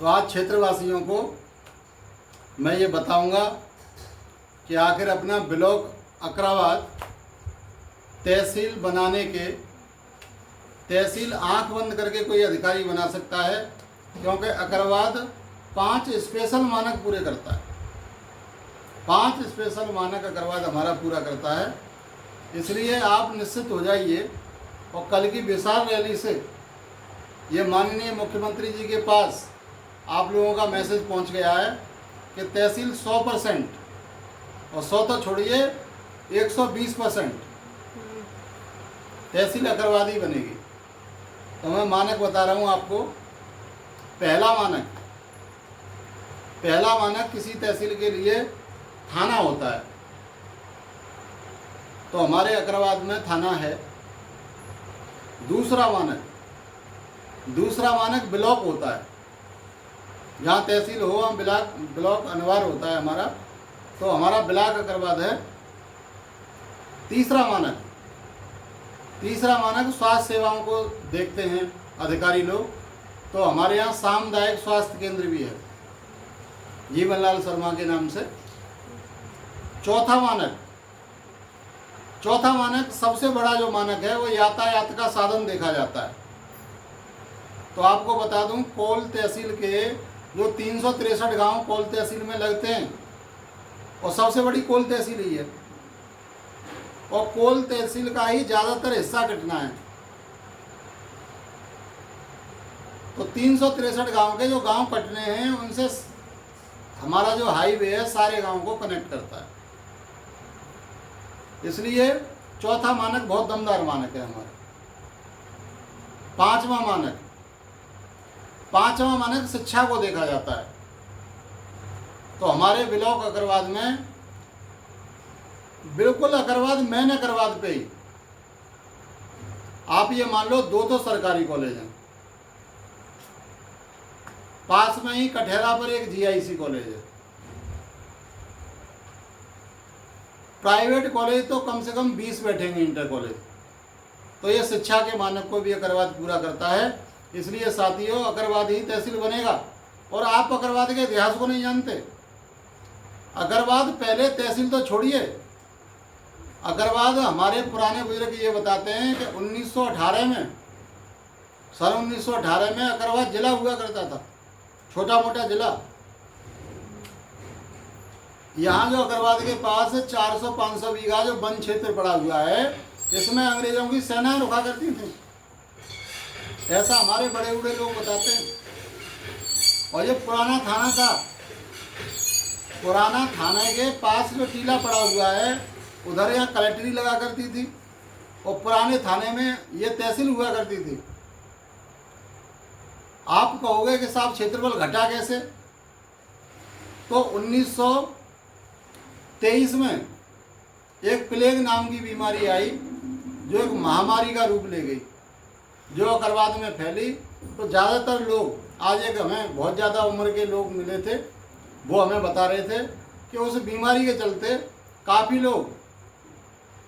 तो आज क्षेत्रवासियों को मैं ये बताऊंगा कि आखिर अपना ब्लॉक अकराबाद तहसील बनाने के तहसील आंख बंद करके कोई अधिकारी बना सकता है, क्योंकि अकराबाद 5 स्पेशल मानक पूरे करता है। 5 स्पेशल मानक अकराबाद हमारा पूरा करता है। इसलिए आप निश्चित हो जाइए और कल की विशाल रैली से ये माननीय मुख्यमंत्री जी के पास आप लोगों का मैसेज पहुंच गया है कि तहसील 100% और 100 तो छोड़िए 120% तहसील अकराबाद ही बनेगी। तो मैं मानक बता रहा हूँ आपको। पहला मानक किसी तहसील के लिए थाना होता है, तो हमारे अकराबाद में थाना है। दूसरा मानक ब्लॉक होता है। जहाँ तहसील हो वहाँ ब्लॉक अनिवार्य होता है हमारा, तो हमारा ब्लॉक अकराबाद है। तीसरा मानक स्वास्थ्य सेवाओं को देखते हैं अधिकारी लोग, तो हमारे यहाँ सामुदायिक स्वास्थ्य केंद्र भी है जीवनलाल शर्मा के नाम से। चौथा मानक सबसे बड़ा जो मानक है वो यातायात का साधन देखा जाता है। तो आपको बता दूं, कोल तहसील के जो 363 गांव कोल तहसील में लगते हैं और सबसे बड़ी कोल तहसील ही है, और कोल तहसील का ही ज़्यादातर हिस्सा कटना है। तो 363 गांव के जो गांव कटने हैं उनसे हमारा जो हाईवे है सारे गांव को कनेक्ट करता है। इसलिए चौथा मानक बहुत दमदार मानक है हमारा। पांचवा मानक शिक्षा को देखा जाता है। तो हमारे ब्लॉक अकराबाद में बिल्कुल मेन अकराबाद पे ही आप ये मान लो 2 सरकारी कॉलेज हैं। पास में ही कठेरा पर एक जीआईसी कॉलेज है। प्राइवेट कॉलेज तो कम से कम 20 बैठेंगे, इंटर कॉलेज। तो ये शिक्षा के मानक को भी अकराबाद पूरा करता है। इसलिए साथियों, अकराबाद ही तहसील बनेगा। और आप अकराबाद के इतिहास को नहीं जानते। अकराबाद पहले तहसील तो छोड़िए, अकराबाद हमारे पुराने बुजुर्ग ये बताते हैं कि 1918 में सन 1918 में अकराबाद जिला हुआ करता था, छोटा मोटा जिला। यहाँ जो अकराबाद के पास 400-500 बीघा जो वन क्षेत्र पड़ा हुआ है, इसमें अंग्रेजों की सेनाएं रुका करती थी। ऐसा हमारे बड़े बूढ़े लोग बताते हैं। और ये पुराना थाना था। पुराना थाने के पास जो टीला पड़ा हुआ है, उधर यहाँ कलेक्टरी लगा करती थी, और पुराने थाने में ये तहसील हुआ करती थी। आप कहोगे कि साहब क्षेत्रफल घटा कैसे? तो 1923 में एक प्लेग नाम की बीमारी आई, जो एक महामारी का रूप ले गई, जो अकराबाद में फैली। तो ज़्यादातर लोग, आज एक हमें बहुत ज़्यादा उम्र के लोग मिले थे, वो हमें बता रहे थे कि उस बीमारी के चलते काफ़ी लोग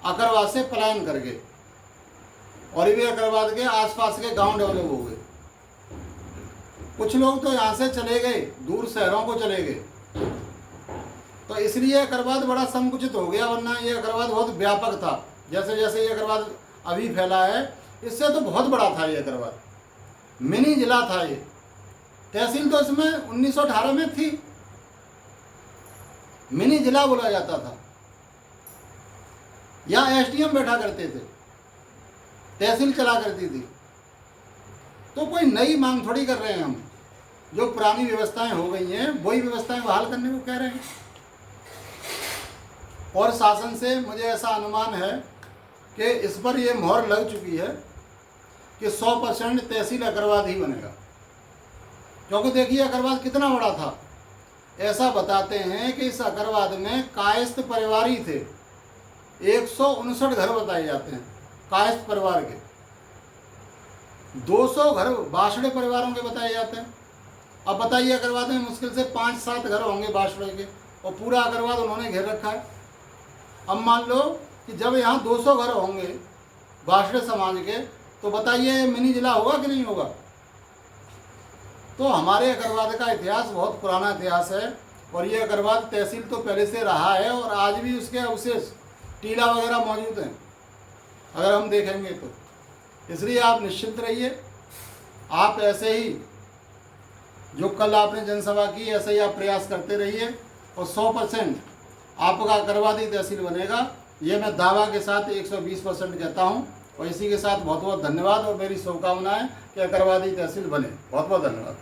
अकराबाद से पलायन कर गए और वे अकराबाद के आसपास के गांव डेवलप हो गए। कुछ लोग तो यहाँ से चले गए, दूर शहरों को चले गए। तो इसलिए अकराबाद बड़ा संकुचित हो गया, वरना ये अकराबाद बहुत व्यापक था। जैसे जैसे ये अकराबाद अभी फैला है, इससे तो बहुत बड़ा था ये अकराबाद, मिनी जिला था ये। तहसील तो इसमें 1918 में थी, मिनी जिला बोला जाता था। यहाँ एसडीएम बैठा करते थे, तहसील चला करती थी। तो कोई नई मांग थोड़ी कर रहे हैं हम। जो पुरानी व्यवस्थाएं हो गई हैं वही व्यवस्थाएं बहाल करने को कह रहे हैं। और शासन से मुझे ऐसा अनुमान है कि इस पर ये मोहर लग चुकी है कि 100% तहसील अकराबाद ही बनेगा। क्योंकि देखिए अकराबाद कितना बड़ा था। ऐसा बताते हैं कि इस अकराबाद में कायस्थ परिवार ही थे। 159 घर बताए जाते हैं कायस्थ परिवार के। 200 घर बासड़े परिवारों के बताए जाते हैं। अब बताइए, अकराबाद में मुश्किल से 5-7 घर होंगे बासड़े के, और पूरा अकराबाद उन्होंने घेर रखा है। अब मान लो कि जब यहाँ 200 घर होंगे बासड़े समाज के, तो बताइए मिनी जिला होगा कि नहीं होगा? तो हमारे अग्रवाद का इतिहास बहुत पुराना इतिहास है और ये अग्रवाद तहसील तो पहले से रहा है और आज भी उसके अवशेष टीला वगैरह मौजूद हैं अगर हम देखेंगे तो। इसलिए आप निश्चिंत रहिए, आप ऐसे ही जो कल आपने जनसभा की ऐसे ही आप प्रयास करते रहिए और 100% आपका अग्रवादी तहसील बनेगा, ये मैं दावा के साथ 120% कहता हूँ। और इसी के साथ बहुत बहुत धन्यवाद और मेरी शुभकामनाएं कि अग्रवादी तहसील बने। बहुत बहुत धन्यवाद।